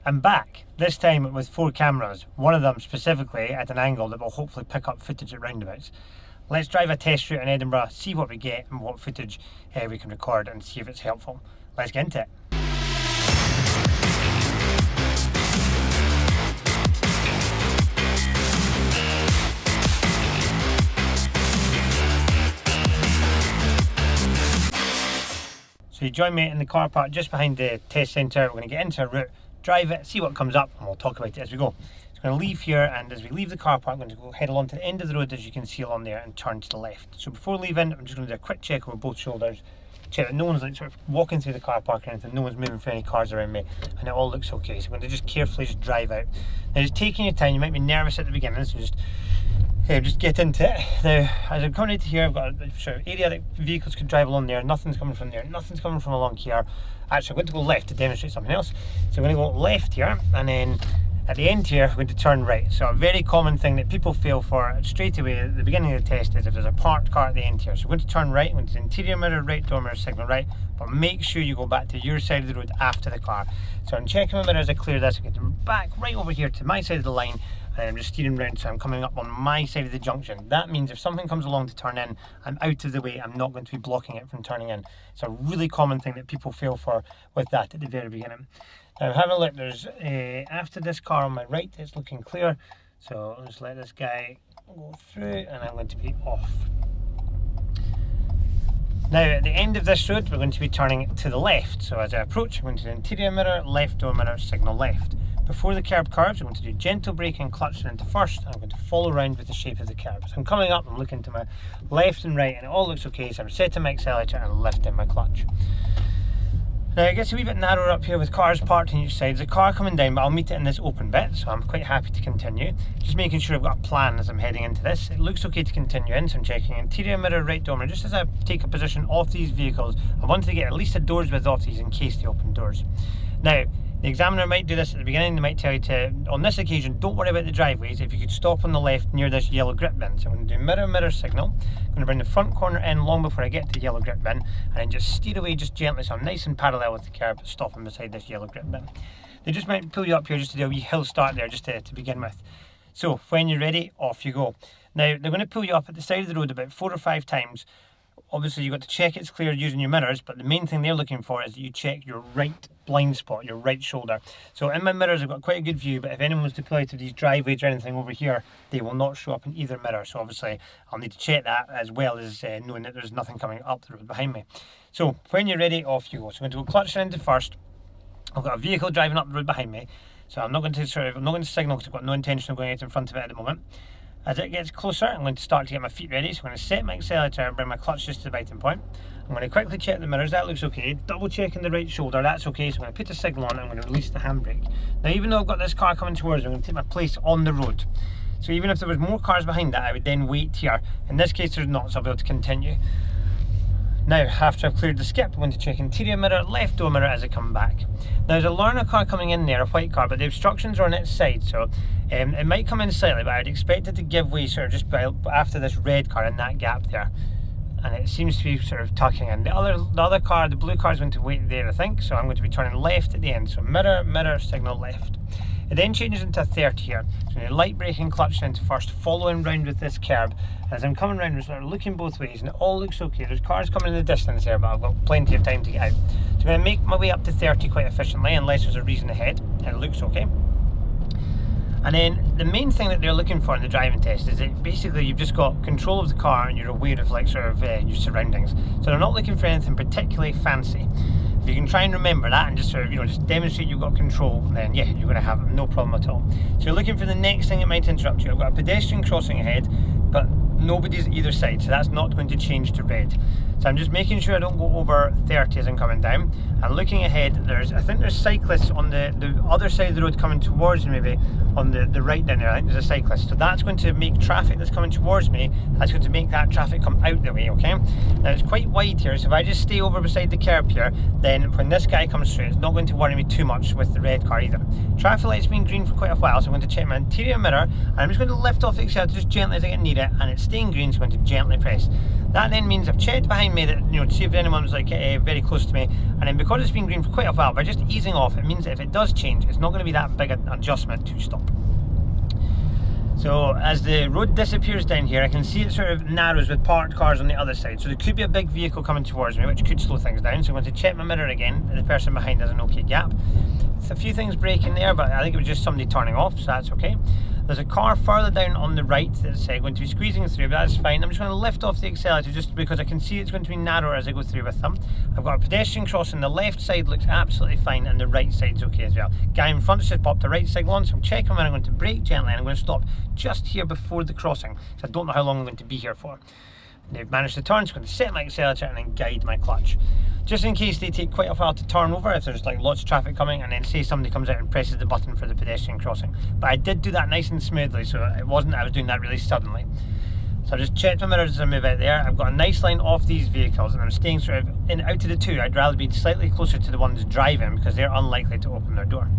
I'm back, this time with 4 cameras, one of them specifically at an angle that will hopefully pick up footage at roundabouts. Let's drive a test route in Edinburgh, see what we get and what footage we can record and see if it's helpful. Let's get into it. So you join me in the car park just behind the test centre. We're going to get into a route, drive it, see what comes up, and we'll talk about it as we go. So we're going to leave here, and as we leave the car park, I'm going to go head along to the end of the road, as you can see along there, and turn to the left. So before leaving, I'm just going to do a quick check over both shoulders, check that no one's like sort of walking through the car park or anything, no one's moving through any cars around me, and it all looks okay. So I'm going to just carefully just drive out. Now just taking your time, you might be nervous at the beginning, so just get into it. Now, as I'm coming into here, I've got a sort of area that vehicles could drive along there. Nothing's coming from there, nothing's coming from along here. Actually, I'm going to go left to demonstrate something else. So I'm going to go left here, and then at the end here, I'm going to turn right. So a very common thing that people fail for straight away at the beginning of the test is if there's a parked car at the end here. So I'm going to turn right, I'm going to the interior mirror, right door mirror, signal right, but make sure you go back to your side of the road after the car. So I'm checking my mirror as I clear this, I'm getting back right over here to my side of the line, and I'm just steering round, so I'm coming up on my side of the junction. That means if something comes along to turn in, I'm out of the way, I'm not going to be blocking it from turning in. It's a really common thing that people fail for with that at the very beginning. Now having a look, there's after this car on my right, it's looking clear, so I'll just let this guy go through and I'm going to be off. Now at the end of this road, we're going to be turning to the left, so as I approach, I'm going to the interior mirror, left door mirror, signal left. Before the curb curves, I'm going to do gentle braking, clutching into first, and I'm going to follow around with the shape of the curb. So I'm coming up, I'm looking to my left and right, and it all looks okay, so I'm setting my accelerator and lifting my clutch. Now it gets a wee bit narrower up here with cars parked on each side. There's a car coming down, but I'll meet it in this open bit, so I'm quite happy to continue. Just making sure I've got a plan as I'm heading into this. It looks okay to continue in, so I'm checking interior mirror, right door mirror. Just as I take a position off these vehicles, I wanted to get at least a door's width off these in case they open doors. Now, the examiner might do this at the beginning, they might tell you to, on this occasion, don't worry about the driveways, if you could stop on the left near this yellow grip bin. So I'm going to do mirror, mirror signal, I'm going to bring the front corner in long before I get to the yellow grip bin, and then just steer away just gently, so I'm nice and parallel with the curb, stopping beside this yellow grip bin. They just might pull you up here just to do a wee hill start there, just to begin with. So, when you're ready, off you go. Now, they're going to pull you up at the side of the road about 4 or 5 times. Obviously, you've got to check it's clear using your mirrors, but the main thing they're looking for is that you check your right blind spot, your right shoulder. So in my mirrors, I've got quite a good view, but if anyone was to pull out of these driveways or anything over here, they will not show up in either mirror. So obviously, I'll need to check that as well as knowing that there's nothing coming up the road behind me. So when you're ready, off you go. So I'm going to go clutching into first. I've got a vehicle driving up the road behind me, so I'm not going to signal because I've got no intention of going out in front of it at the moment. As it gets closer, I'm going to start to get my feet ready, so I'm going to set my accelerator and bring my clutch just to the biting point. I'm going to quickly check the mirrors, that looks okay. Double checking the right shoulder, that's okay, so I'm going to put the signal on and I'm going to release the handbrake. Now even though I've got this car coming towards me, I'm going to take my place on the road. So even if there was more cars behind that, I would then wait here. In this case there's not, so I'll be able to continue. Now, after I've cleared the skip, I'm going to check interior mirror, left door mirror as I come back. Now there's a learner car coming in there, a white car, but the obstructions are on its side, so it might come in slightly, but I'd expect it to give way sort of just after this red car in that gap there. And it seems to be sort of tucking in. The other car, the blue car, is going to wait there, I think, so I'm going to be turning left at the end. So mirror, mirror, signal left. It then changes into a 30 here. So I'm light braking, clutching into first, following round with this curb. As I'm coming round, we're sort of looking both ways, and it all looks okay. There's cars coming in the distance here, but I've got plenty of time to get out. So I'm going to make my way up to 30 quite efficiently, unless there's a reason ahead, and it looks okay. And then the main thing that they're looking for in the driving test is that basically you've just got control of the car and you're aware of like sort of your surroundings. So they're not looking for anything particularly fancy. If you can try and remember that and just sort of, just demonstrate you've got control, then yeah, you're going to have no problem at all. So you're looking for the next thing that might interrupt you. I've got a pedestrian crossing ahead, but nobody's at either side, so that's not going to change to red. So I'm just making sure I don't go over 30 as I'm coming down. And looking ahead, I think there's cyclists on the other side of the road coming towards me, maybe on the right down there. I think there's a cyclist. So that's going to make traffic that's coming towards me, that's going to make that traffic come out the way, okay? Now it's quite wide here, so if I just stay over beside the curb here, then when this guy comes through, it's not going to worry me too much with the red car either. Traffic light's been green for quite a while, so I'm going to check my interior mirror, and I'm just going to lift off the accelerator just gently as I get near it, and it's staying green, so I'm going to gently press. That then means I've checked behind behind me, that, you know, to see if anyone's like very close to me. And then because it's been green for quite a while, by just easing off, it means that if it does change, it's not going to be that big an adjustment to stop. So as the road disappears down here, I can see it sort of narrows with parked cars on the other side. So there could be a big vehicle coming towards me, which could slow things down. So I'm going to check my mirror again. The person behind has an okay gap. There's a few things breaking there, but I think it was just somebody turning off, so that's okay. There's a car further down on the right that's going to be squeezing through, but that's fine. I'm just going to lift off the accelerator just because I can see it's going to be narrower as I go through with them. I've got a pedestrian crossing. The left side looks absolutely fine and the right side's okay as well. Guy in front has just popped the right signal on, so I'm checking when I'm going to brake gently, and I'm going to stop just here before the crossing, because I don't know how long I'm going to be here for. They've managed to turn, so I'm going to set my accelerator and then guide my clutch. Just in case they take quite a while to turn over, if there's like lots of traffic coming, and then say somebody comes out and presses the button for the pedestrian crossing. But I did do that nice and smoothly, so it wasn't I was doing that really suddenly. So I just checked my mirrors as I move out there. I've got a nice line off these vehicles, and I'm staying sort of out of the two. I'd rather be slightly closer to the ones driving because they're unlikely to open their door.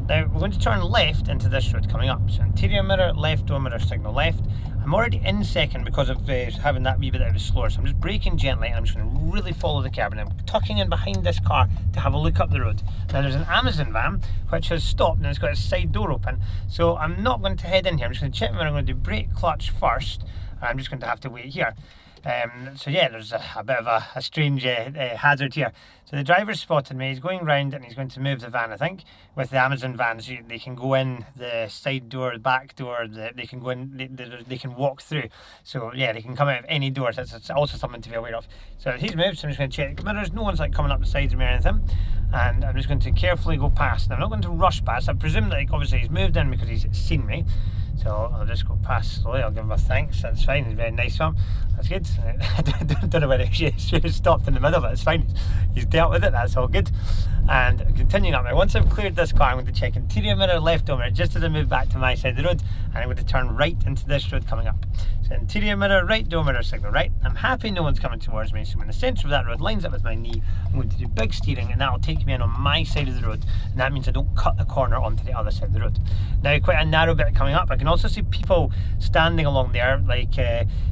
Now we're going to turn left into this road coming up. So interior mirror, left door mirror, signal left. I'm already in second because of having that wee bit that was slower, so I'm just braking gently and I'm just going to really follow the curb, and I'm tucking in behind this car to have a look up the road. Now there's an Amazon van which has stopped and it's got its side door open, so I'm not going to head in here. I'm just going to check where I'm going to do brake clutch first. I'm just going to have to wait here. So yeah, there's a bit of a strange hazard here. So the driver's spotted me, he's going round and he's going to move the van, I think. With the Amazon vans, they can go in the side door, the back door, they can go in, they can walk through. So yeah, they can come out of any door, so that's also something to be aware of. So he's moved, so I'm just going to check mirrors, no one's like coming up the sides of me or anything. And I'm just going to carefully go past. Now I'm not going to rush past, I presume that like, obviously he's moved in because he's seen me. So I'll just go past slowly, I'll give him a thanks, that's fine, he's very nice of him, that's good. I don't know whether he should have stopped in the middle, but it's fine, he's dealt with it, that's all good. And continuing up, now once I've cleared this car, I'm going to check interior mirror, left door mirror, just as I move back to my side of the road, and I'm going to turn right into this road coming up. So interior mirror, right door mirror, signal right. I'm happy no one's coming towards me, so I'm in the centre of that road, lines up with my knee. I'm going to do big steering, and that'll take me in on my side of the road, and that means I don't cut the corner onto the other side of the road. Now quite a narrow bit coming up, I can also see people standing along there, like,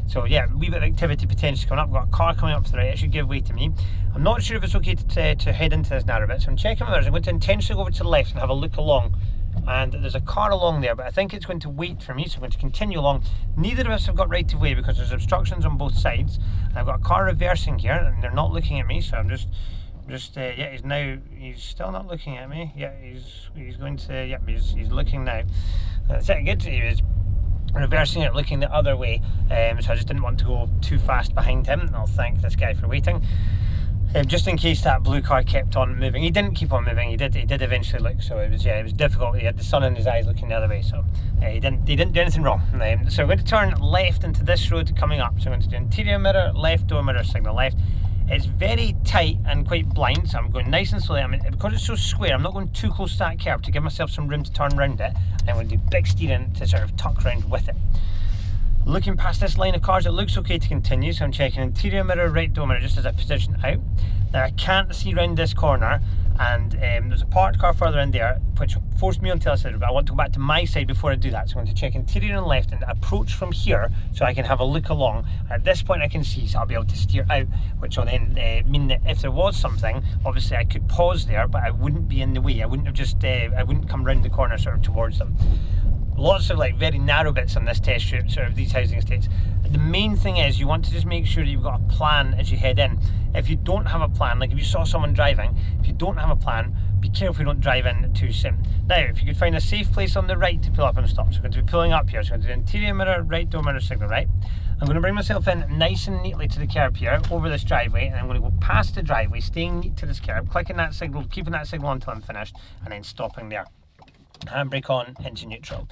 so yeah, a wee bit of activity potentially coming up. I've got a car coming up to the right, it should give way to me. I'm not sure if it's okay to head into this narrow bit, so I'm checking my mirrors. I'm going to intentionally go over to the left and have a look along, and there's a car along there, but I think it's going to wait for me, so I'm going to continue along. Neither of us have got right of way because there's obstructions on both sides, and I've got a car reversing here and they're not looking at me, so I'm just yeah, he's still not looking at me. Yeah, he's going to, yeah, he's looking now. That's it, good. He was reversing it, looking the other way, so I just didn't want to go too fast behind him. I'll thank this guy for waiting. Just in case that blue car kept on moving. He didn't keep on moving, he did eventually look, so it was difficult. He had the sun in his eyes looking the other way, so he didn't do anything wrong. So we're going to turn left into this road coming up, so I'm going to do interior mirror, left door mirror, signal left. It's very tight and quite blind, so I'm going nice and slowly. I mean, because it's so square, I'm not going too close to that curb to give myself some room to turn around it. And I'm going to do big steering to sort of tuck round with it. Looking past this line of cars, it looks okay to continue, so I'm checking interior mirror, right door mirror, just as I position out. Now I can't see round this corner, and there's a parked car further in there, which forced me onto the other side, but I want to go back to my side before I do that, so I'm going to check interior and left and approach from here so I can have a look along. At this point I can see, so I'll be able to steer out, which will then mean that if there was something, obviously I could pause there, but I wouldn't be in the way. I wouldn't have just, I wouldn't come round the corner sort of towards them. Lots of like very narrow bits on this test route, sort of these housing estates. The main thing is you want to just make sure you've got a plan as you head in. If you don't have a plan, like if you saw someone driving, if you don't have a plan, be careful you don't drive in too soon. Now, if you could find a safe place on the right to pull up and stop, so we're going to be pulling up here. So I'm going to do interior mirror, right door mirror, signal right. I'm going to bring myself in nice and neatly to the curb here, over this driveway, and I'm going to go past the driveway, staying neat to this curb, clicking that signal, keeping that signal until I'm finished, and then stopping there. Handbrake on, into neutral.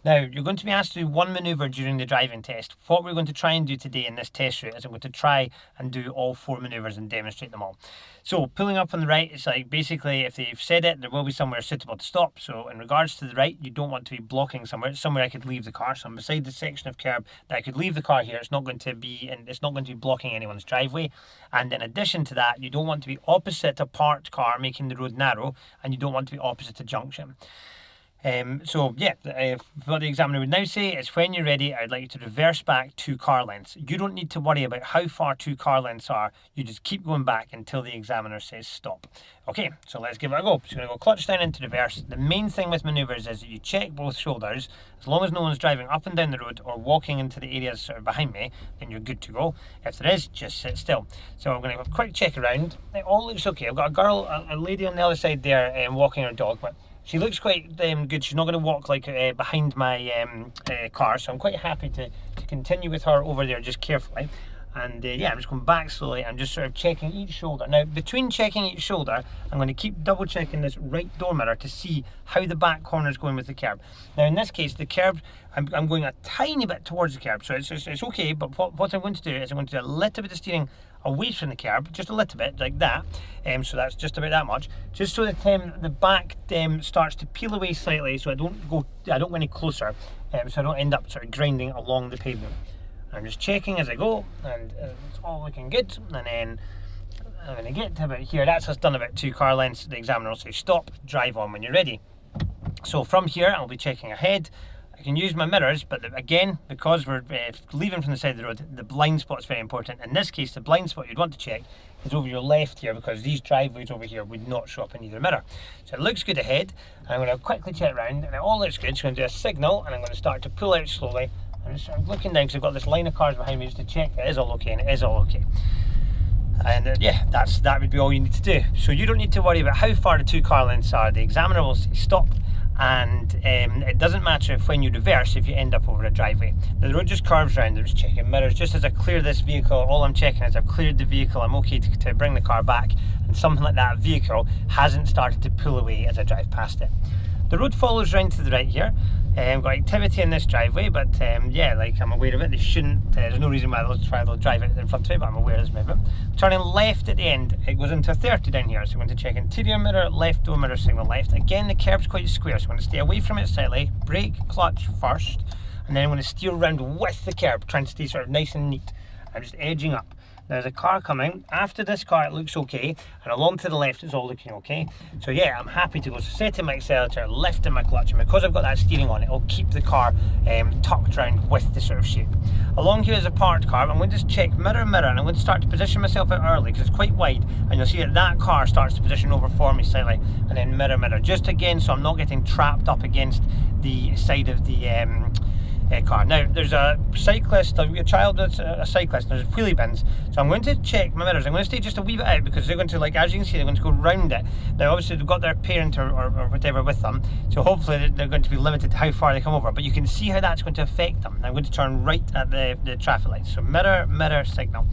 Now, you're going to be asked to do one manoeuvre during the driving test. What we're going to try and do today in this test route is I'm going to try and do all 4 manoeuvres and demonstrate them all. So, pulling up on the right, it's like basically if they've said it, there will be somewhere suitable to stop. So, in regards to the right, you don't want to be blocking somewhere. It's somewhere I could leave the car. So, I'm beside the section of curb that I could leave the car here. It's not going to be blocking anyone's driveway. And in addition to that, you don't want to be opposite a parked car making the road narrow, and you don't want to be opposite a junction. So yeah, what the examiner would now say is, when you're ready, I'd like you to reverse back 2 car lengths. You don't need to worry about how far 2 car lengths are. You just keep going back until the examiner says stop. Okay, so let's give it a go. So I'm going to go clutch down into reverse. The main thing with manoeuvres is that you check both shoulders. As long as no one's driving up and down the road or walking into the areas sort of behind me, then you're good to go. If there is, just sit still. So I'm going to have a quick check around. It all looks okay. I've got a girl, a lady on the other side there walking her dog, but she looks quite good. She's not going to walk like behind my car, so I'm quite happy to continue with her over there just carefully. And yeah, I'm just going back slowly. I'm just sort of checking each shoulder. Now, between checking each shoulder, I'm going to keep double checking this right door mirror to see how the back corner is going with the curb. Now, in this case, the curb, I'm going a tiny bit towards the curb, so it's okay. But what I'm going to do is I'm going to do a little bit of steering away from the curb, just a little bit like that. So that's just about that much, just so that the back starts to peel away slightly, so I don't go any closer, so I don't end up sort of grinding along the pavement. I'm just checking as I go, and it's all looking good. And then I'm going to get to about here. That's us done about 2 car lengths. The examiner will say stop, drive on when you're ready. So from here, I'll be checking ahead. I can use my mirrors, but again, because we're leaving from the side of the road, the blind spot is very important. In this case, the blind spot you'd want to check is over your left here, because these driveways over here would not show up in either mirror. So it looks good ahead. I'm going to quickly check around, and it all looks good. So I'm going to do a signal, and I'm going to start to pull out slowly. I'm just sort of looking down because I've got this line of cars behind me just to check it is all okay, and it is all okay. And yeah, that would be all you need to do. So you don't need to worry about how far the 2 car lengths are. The examiner will say stop, and it doesn't matter if when you reverse, if you end up over a driveway. The road just curves round. I'm just checking mirrors. Just as I clear this vehicle, all I'm checking is I've cleared the vehicle. I'm okay to bring the car back, and something like that vehicle hasn't started to pull away as I drive past it. The road follows round to the right here. Got activity in this driveway, but yeah, like, I'm aware of it. They shouldn't, there's no reason why they'll drive it in front of me, but I'm aware of this movement. Turning left at the end, it goes into a 30 down here, so I'm going to check interior mirror, left door mirror, signal left. Again, the curb's quite square, so I'm going to stay away from it slightly, brake, clutch first, and then I'm going to steer around with the curb, trying to stay sort of nice and neat. I'm just edging up. There's a car coming. After this car, it looks okay, and along to the left, it's all looking okay. So yeah, I'm happy to go. So setting my accelerator, lifting my clutch, and because I've got that steering on, it'll keep the car tucked around with the sort of shape. Along here is a parked car. I'm going to just check mirror, and I'm going to start to position myself out early because it's quite wide, and you'll see that that car starts to position over for me slightly, and then mirror, just again, so I'm not getting trapped up against the side of the car. Now, there's a cyclist, a child that's a cyclist, and there's wheelie bins, so I'm going to check my mirrors. I'm going to stay just a wee bit out because they're going to, like, as you can see, they're going to go round it. Now, obviously, they've got their parent or whatever with them, so hopefully they're going to be limited to how far they come over, but you can see how that's going to affect them. I'm going to turn right at the traffic lights, so mirror, signal.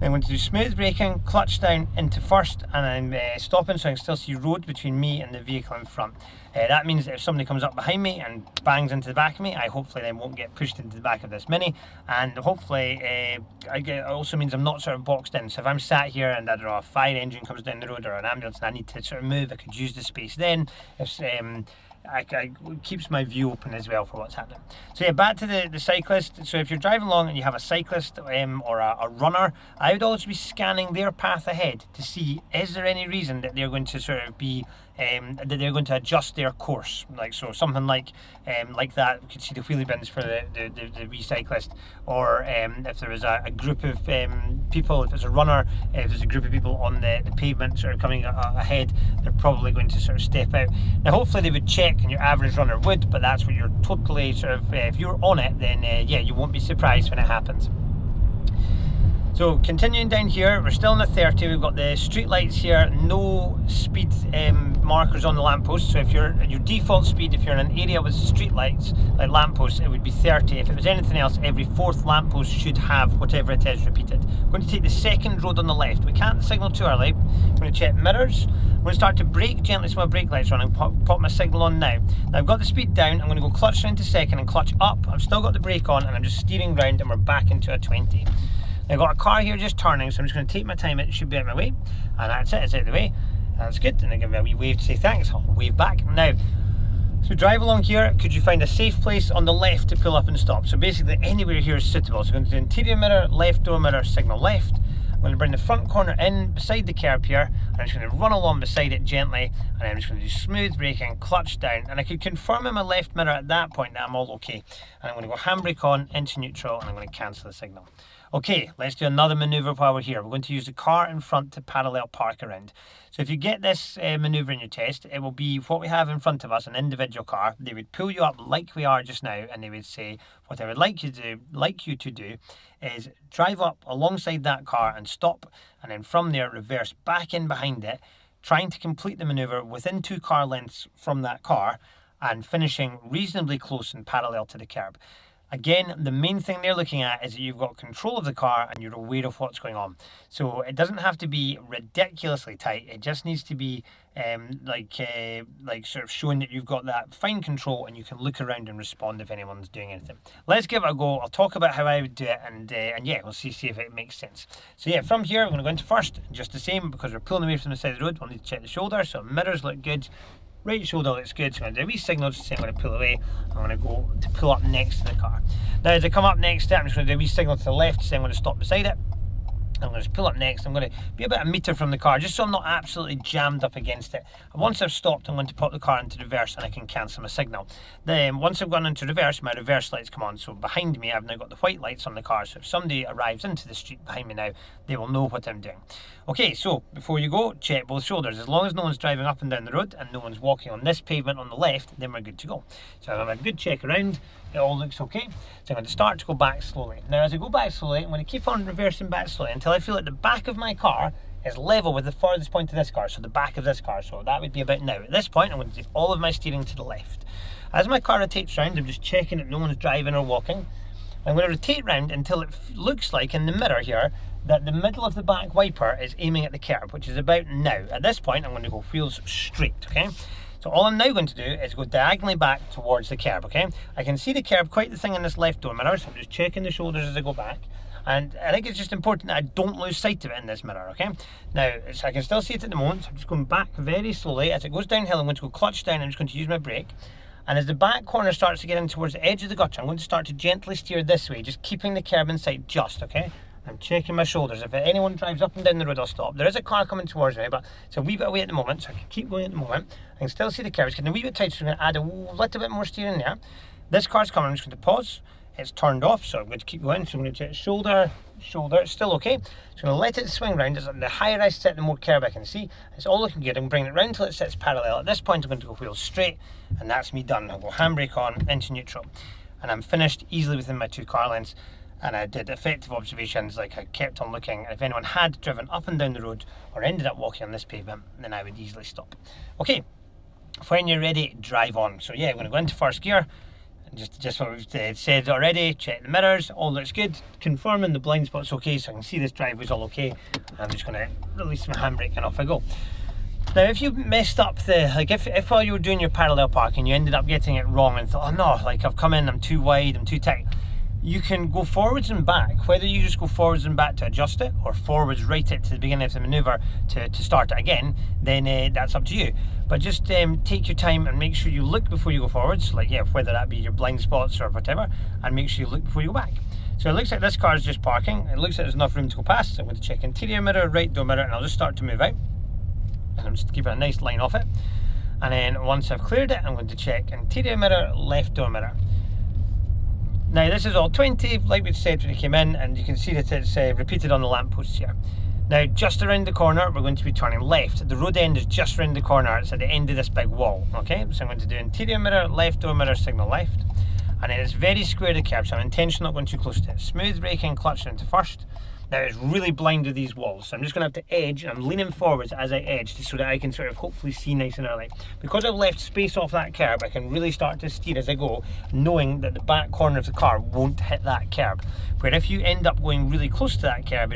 I'm going to do smooth braking, clutch down into first, and I'm stopping so I can still see road between me and the vehicle in front. That means that if somebody comes up behind me and bangs into the back of me, I hopefully then won't get pushed into the back of this Mini, and hopefully it also means I'm not sort of boxed in. So if I'm sat here and, I don't know, a fire engine comes down the road or an ambulance and I need to sort of move, I could use the space then. If it keeps my view open as well for what's happening. So yeah, back to the cyclist. So if you're driving along and you have a cyclist or a runner, I would always be scanning their path ahead to see, is there any reason that they're going to sort of be that they're going to adjust their course, like so something like that. You can see the wheelie bins for the recyclist, or if there was a group of people, if there's a runner, if there's a group of people on the pavement sort of coming ahead, they're probably going to sort of step out. Now hopefully they would check, and your average runner would, but that's what you're totally sort of, if you're on it, then yeah, you won't be surprised when it happens. So continuing down here, we're still in the 30, we've got the street lights here, no speed markers on the lamppost. So if your default speed, if you're in an area with street lights, like lampposts, it would be 30. If it was anything else, every 4th lamppost should have whatever it is repeated. I'm going to take the second road on the left. We can't signal too early. I'm going to check mirrors. I'm going to start to brake gently so my brake lights are on and pop my signal on now. Now I've got the speed down, I'm going to go clutch down to second and clutch up. I've still got the brake on and I'm just steering round and we're back into a 20. I've got a car here just turning, so I'm just going to take my time. It should be out of my way, and that's it, it's out of the way. That's good, and I give me a wee wave to say thanks. I'll wave back. Now, so drive along here. Could you find a safe place on the left to pull up and stop? So basically anywhere here is suitable. So I'm going to do interior mirror, left door mirror, signal left. going to bring the front corner in beside the curb here, and I'm just going to run along beside it gently, and I'm just going to do smooth braking, clutch down, and I could confirm in my left mirror at that point that I'm all okay. And I'm going to go handbrake on, into neutral, and I'm going to cancel the signal. Okay, let's do another manoeuvre while we're here. We're going to use the car in front to parallel park around. So if you get this manoeuvre in your test, it will be what we have in front of us, an individual car. They would pull you up like we are just now, and they would say, what I would like you to do is drive up alongside that car and stop, and then from there reverse back in behind it, trying to complete the manoeuvre within 2 car lengths from that car, and finishing reasonably close and parallel to the curb. Again, the main thing they're looking at is that you've got control of the car and you're aware of what's going on. So it doesn't have to be ridiculously tight. It just needs to be like sort of showing that you've got that fine control and you can look around and respond if anyone's doing anything. Let's give it a go. I'll talk about how I would do it, and yeah, we'll see if it makes sense. So yeah, from here, we're going to go into first, just the same, because we're pulling away from the side of the road. We'll need to check the shoulder, so mirrors look good. Right shoulder looks good, so I'm going to do a wee signal just to say I'm going to pull away. I'm going to go to pull up next to the car. Now as I come up next to it, I'm just going to do a wee signal to the left to say I'm going to stop beside it. I'm going to just pull up next. I'm going to be about a metre from the car, just so I'm not absolutely jammed up against it. And once I've stopped, I'm going to pop the car into reverse and I can cancel my signal. Then once I've gone into reverse, my reverse lights come on. So behind me, I've now got the white lights on the car. So if somebody arrives into the street behind me now, they will know what I'm doing. Okay, so before you go, check both shoulders. As long as no one's driving up and down the road and no one's walking on this pavement on the left, then we're good to go. So I've had a good check around. It all looks okay. So I'm going to start to go back slowly. Now as I go back slowly, I'm going to keep on reversing back slowly until I feel like the back of my car is level with the furthest point of this car, so the back of this car. So that would be about now. At this point, I'm going to do all of my steering to the left. As my car rotates round, I'm just checking that no one's driving or walking. I'm going to rotate round until it looks like in the mirror here that the middle of the back wiper is aiming at the curb, which is about now. At this point, I'm going to go wheels straight, okay? So all I'm now going to do is go diagonally back towards the curb, okay? I can see the curb, quite the thing in this left door mirror, so I'm just checking the shoulders as I go back. And I think it's just important that I don't lose sight of it in this mirror, okay? Now, I can still see it at the moment, so I'm just going back very slowly. As it goes downhill, I'm going to go clutch down, I'm just going to use my brake. And as the back corner starts to get in towards the edge of the gutter, I'm going to start to gently steer this way, just keeping the curb in sight just, okay? I'm checking my shoulders. If anyone drives up and down the road, I'll stop. There is a car coming towards me, but it's a wee bit away at the moment, so I can keep going at the moment. I can still see the curb. It's getting a wee bit tight, so I'm going to add a little bit more steering there. This car's coming, I'm just going to pause. It's turned off, so I'm going to keep going. So I'm going to check shoulder, it's still okay. So I'm going to let it swing round. The higher I sit, the more curb I can see. It's all looking good. I'm bringing it round until it sits parallel. At this point, I'm going to go wheels straight, and that's me done. I'll go handbrake on, into neutral. And I'm finished easily within my 2 car lengths. And I did effective observations, like I kept on looking. If anyone had driven up and down the road or ended up walking on this pavement, then I would easily stop. Okay, when you're ready, drive on. So yeah, I'm going to go into first gear. Just what we've said already, check the mirrors, all looks good. Confirming the blind spot's okay, so I can see this driveway's all okay. I'm just going to release my handbrake and off I go. Now if you messed up if while you were doing your parallel parking you ended up getting it wrong and thought, oh no, like I've come in, I'm too wide, I'm too tight, you can go forwards and back. Whether you just go forwards and back to adjust it or forwards right it to the beginning of the manoeuvre to start it again, then that's up to you. But just take your time and make sure you look before you go forwards, like yeah, whether that be your blind spots or whatever, and make sure you look before you go back. So it looks like this car is just parking. It looks like there's enough room to go past. So I'm going to check interior mirror, right door mirror, and I'll just start to move out. And I'm just keeping a nice line off it. And then once I've cleared it, I'm going to check interior mirror, left door mirror. Now this is all 20, like we said when we came in, and you can see that it's repeated on the lampposts here. Now just around the corner, we're going to be turning left. The road end is just around the corner, it's at the end of this big wall, okay? So I'm going to do interior mirror, left door mirror, signal left. And then it's very square to curb, so I'm intentionally not going too close to it. Smooth braking, clutch into first. Now it's really blind with these walls, so I'm just going to have to edge, and I'm leaning forwards as I edge so that I can sort of hopefully see nice and early. Because I've left space off that curb, I can really start to steer as I go, knowing that the back corner of the car won't hit that curb. Where if you end up going really close to that curb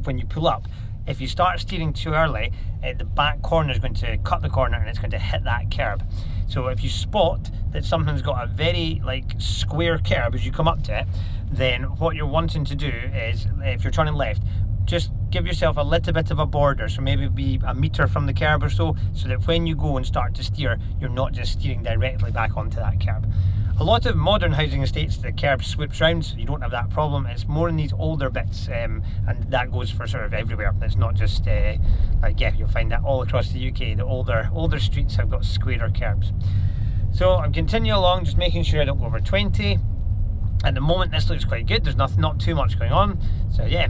when you pull up, if you start steering too early, the back corner is going to cut the corner and it's going to hit that curb. So if you spot that something's got a very square curb as you come up to it, then what you're wanting to do is, if you're turning left, just give yourself a little bit of a border, so maybe be a metre from the curb or so that when you go and start to steer, you're not just steering directly back onto that curb. A lot of modern housing estates, the curb swoops round, so you don't have that problem. It's more in these older bits, and that goes for sort of everywhere. It's not just like, yeah, you'll find that all across the UK. The older streets have got squarer curbs. So I'm continuing along, just making sure I don't go over 20. At the moment, this looks quite good. There's not too much going on. So yeah,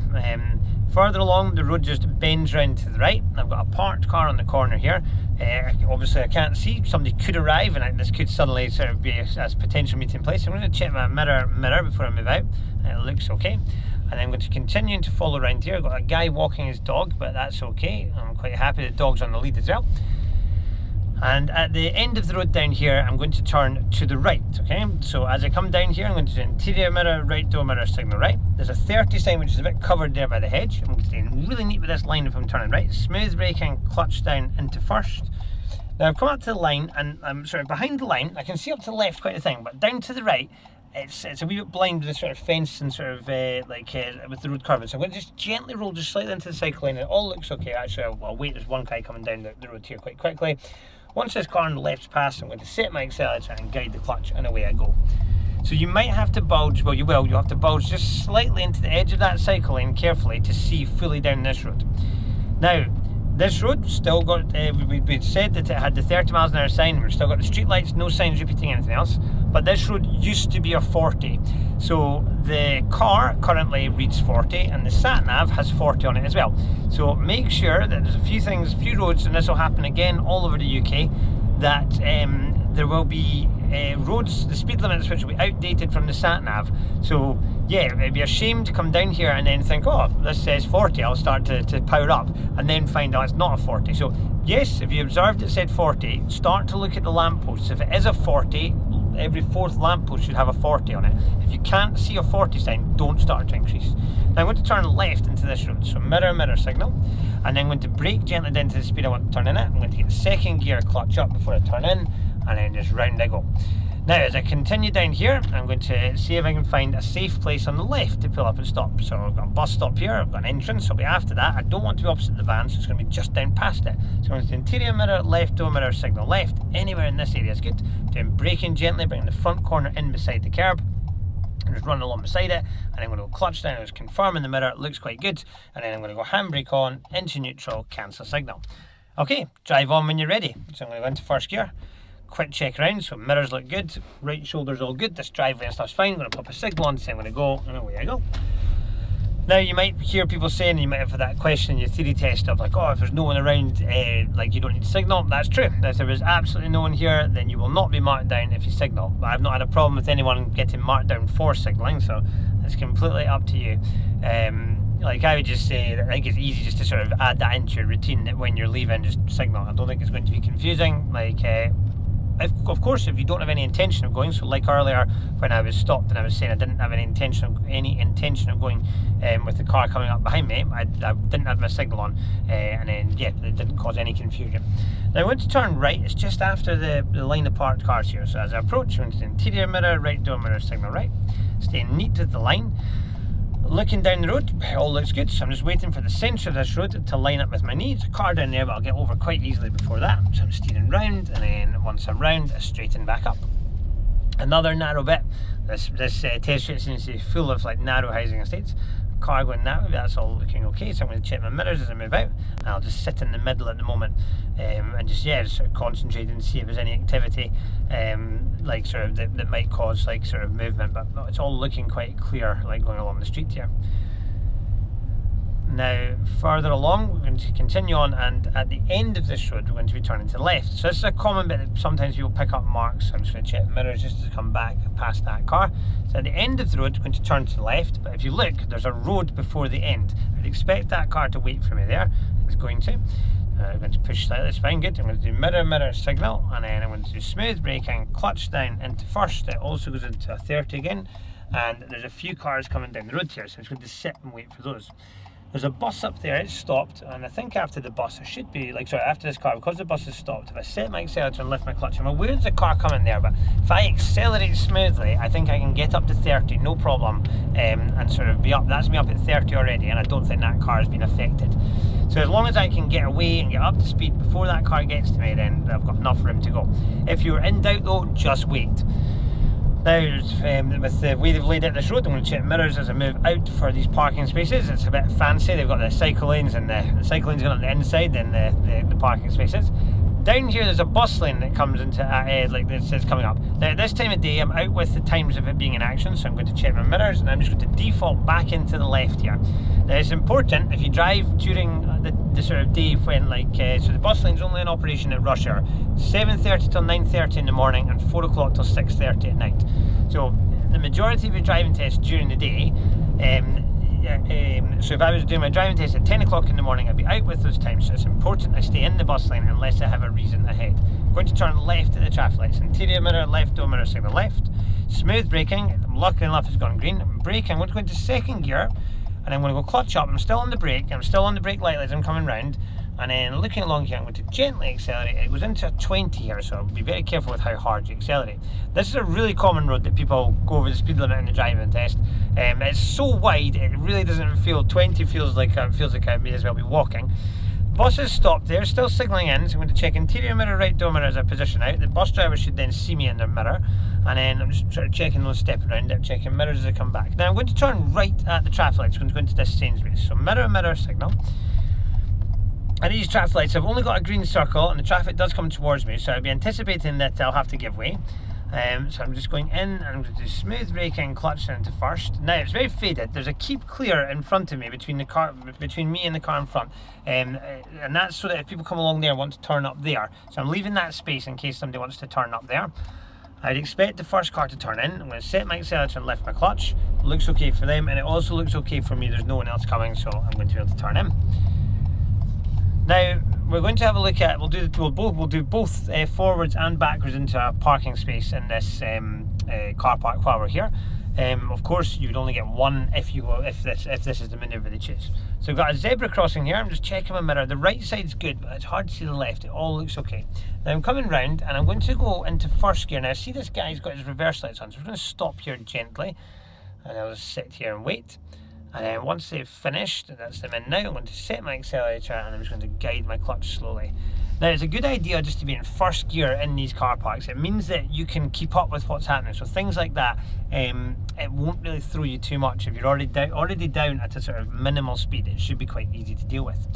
further along, the road just bends round to the right. I've got a parked car on the corner here. Obviously, I can't see. Somebody could arrive, and this could suddenly sort of be as potential meeting place. I'm going to check my mirror before I move out. It looks okay. And I'm going to continue to follow around here. I've got a guy walking his dog, but that's okay. I'm quite happy the dog's on the lead as well. And at the end of the road down here, I'm going to turn to the right, okay? So as I come down here, I'm going to do interior mirror, right door mirror, signal right. There's a 30 sign, which is a bit covered there by the hedge. I'm going to stay really neat with this line if I'm turning right. Smooth braking, clutch down into first. Now I've come up to the line, and I'm sort of behind the line. I can see up to the left quite a thing, but down to the right, it's a wee bit blind with the sort of fence and sort of with the road curving. So I'm going to just gently roll just slightly into the cycle lane. It all looks okay. Actually, I'll wait. There's one guy coming down the road here quite quickly. Once this car on the left's passed, I'm going to set my accelerator and guide the clutch, and away I go. So you might have to bulge, well you will, you'll have to bulge just slightly into the edge of that cycle lane carefully to see fully down this road. Now, this road still got, we'd said that it had the 30 miles an hour sign. We've still got the street lights, no signs repeating anything else. But this road used to be a 40. So the car currently reads 40, and the sat-nav has 40 on it as well. So make sure that there's a few roads, and this will happen again all over the UK, that there will be roads, the speed limits which will be outdated from the sat-nav. So yeah, it'd be a shame to come down here and then think, oh, this says 40, I'll start to power up, and then find out it's not a 40. So yes, if you observed it said 40, start to look at the lampposts. If it is a 40, every fourth lamppost should have a 40 on it. If you can't see a 40 sign, don't start to increase. Now I'm going to turn left into this road, so mirror signal, and then I'm going to brake gently down to the speed I want to turn in at. I'm going to get the second gear clutch up before I turn in, and then just round I go. Now as I continue down here, I'm going to see if I can find a safe place on the left to pull up and stop. So I've got a bus stop here, I've got an entrance, I'll be after that. I don't want to be opposite the van, so it's going to be just down past it. So I'm going to do interior mirror, left door mirror, signal left. Anywhere in this area is good. Doing braking gently, bringing the front corner in beside the curb. I'm just running along beside it, and I'm going to go clutch down, just confirming the mirror, it looks quite good. And then I'm going to go handbrake on, into neutral, cancel signal. Okay, drive on when you're ready. So I'm going to go into first gear. Quick check around, so mirrors look good, right shoulder's all good, this driveway and stuff's fine. I'm going to pop a signal on, say I'm going to go, and away I go. Now you might hear people saying, and you might have that question in your theory test of like, oh, if there's no one around, like you don't need to signal. That's true. If there is absolutely no one here, then you will not be marked down if you signal. But I've not had a problem with anyone getting marked down for signalling, so it's completely up to you. Like I would just say that I think it's easy just to sort of add that into your routine, that when you're leaving, just signal. I don't think it's going to be confusing. Like, of course, if you don't have any intention of going, so like earlier when I was stopped and I was saying I didn't have any intention of going with the car coming up behind me, I didn't have my signal on, and then yeah, it didn't cause any confusion. Now I want to turn right. It's just after the line of parked cars here. So as I approach, I'm going to interior mirror, right door mirror, signal right. Staying neat with the line. Looking down the road, all looks good, so I'm just waiting for the centre of this road to line up with my knee. There's a car down there, but I'll get over quite easily before that. So I'm steering round, and then once I'm round, I straighten back up. Another narrow bit. This test strip seems to be full of like narrow housing estates. Car going that way, that's all looking okay. So I'm going to check my mirrors as I move out, and I'll just sit in the middle at the moment, and just sort of concentrate and see if there's any activity like sort of that might cause like sort of movement. But it's all looking quite clear, like going along the street here. Now further along, we're going to continue on, and at the end of this road we're going to be turning to the left. So this is a common bit that sometimes people pick up marks. So I'm just going to check the mirrors just to come back past that car. So at the end of the road we're going to turn to the left, but if you look, there's a road before the end. I'd expect that car to wait for me there. It's going to. I'm going to push slightly, it's fine, good. I'm going to do mirror signal, and then I'm going to do smooth braking, clutch down into first. It also goes into a 30 again, and there's a few cars coming down the road here, so I'm just going to sit and wait for those. There's a bus up there, it's stopped, and I think after the bus, I should be, like, sorry, after this car, because the bus is stopped, if I set my accelerator and lift my clutch, I'm aware there's a car coming there, but if I accelerate smoothly, I think I can get up to 30, no problem, and sort of be up. That's me up at 30 already, and I don't think that car has been affected. So as long as I can get away and get up to speed before that car gets to me, then I've got enough room to go. If you're in doubt though, just wait. Now, with the way they've laid out this road, I'm going to check mirrors as I move out for these parking spaces. It's a bit fancy. They've got the cycle lanes, and the cycle lanes going on the inside, then the parking spaces. Down here there's a bus lane that comes into like this is coming up. Now at this time of day I'm out with the times of it being in action, so I'm going to check my mirrors and I'm just going to default back into the left here. Now it's important if you drive during the sort of day when so the bus lane's only in operation at rush hour, 7:30 till 9:30 in the morning and 4 o'clock till 6:30 at night. So the majority of your driving tests during the day, so if I was doing my driving test at 10 o'clock in the morning, I'd be out with those times, so it's important I stay in the bus lane unless I have a reason ahead. I'm going to turn left at the traffic lights, interior mirror, left door mirror, signal left. Smooth braking, I'm lucky enough it's gone green. I'm braking, I'm going to go into second gear, and I'm going to go clutch up. I'm still on the brake, I'm still on the brake light as I'm coming round, and then looking along here I'm going to gently accelerate. It goes into a 20 here, so be very careful with how hard you accelerate. This is a really common road that people go over the speed limit in the driving test. It's so wide it really doesn't feel 20 feels like I may as well be walking. Bus has stopped there, still signalling in, so I'm going to check interior mirror, right door mirror as I position out. The bus driver should then see me in their mirror, and then I'm just sort of checking those, stepping around it, checking mirrors as I come back. Now I'm going to turn right at the traffic lights. I'm going to go into this Sainsbury's. So mirror, mirror, signal. And these traffic lights have only got a green circle and the traffic does come towards me, so I'll be anticipating that I'll have to give way. So I'm just going in and I'm going to do smooth braking, clutching into first. Now it's very faded. There's a keep clear in front of me between me and the car in front, and that's so that if people come along there and want to turn up there. So I'm leaving that space in case somebody wants to turn up there. I'd expect the first car to turn in. I'm going to set my accelerator and lift my clutch. It looks okay for them, and it also looks okay for me. There's no one else coming, so I'm going to be able to turn in. Now we're going to have a look at, we'll do both forwards and backwards into a parking space in this car park while we're here. Of course you would only get one if this is the manoeuvre they choose. So we've got a zebra crossing here. I'm just checking my mirror. The right side's good, but it's hard to see the left. It all looks okay. Now I'm coming round and I'm going to go into first gear. Now I see this guy's got his reverse lights on, so we're going to stop here gently and I'll just sit here and wait. And then once they've finished, that's them in now, I'm going to set my accelerator and I'm just going to guide my clutch slowly. Now it's a good idea just to be in first gear in these car parks. It means that you can keep up with what's happening. So things like that, it won't really throw you too much. If you're already down at a sort of minimal speed, it should be quite easy to deal with.